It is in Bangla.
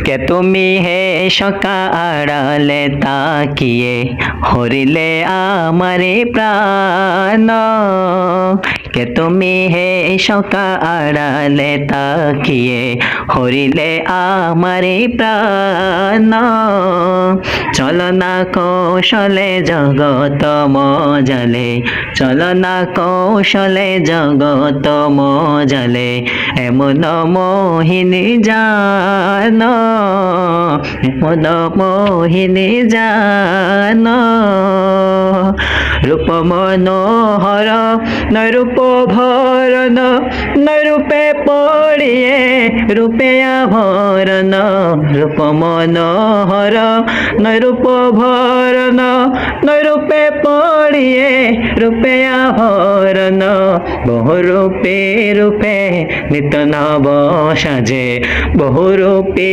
কে তুমি হে সকালে তাকিয়ে হরিলে আমারে প্রাণ। কে তুমি হে সকালে তাকিয়ে হরিলে আমারে প্রাণ। চলো না কৌশলে জগত মজালে, চলো না কৌশলে জগত মজালে, এমন মোহিনী জান, এমন মোহিনী জান। রূপ মনোহর নরূপ ভরণ, নরূপে পড়িয়ে রূপে আভরণ। রূপ মনোহর নরূপ ভরণ, নরূপে পড়িয়ে রূপে আভরণ। বহুরূপে রূপে নিত নব সাজে, বহুরূপে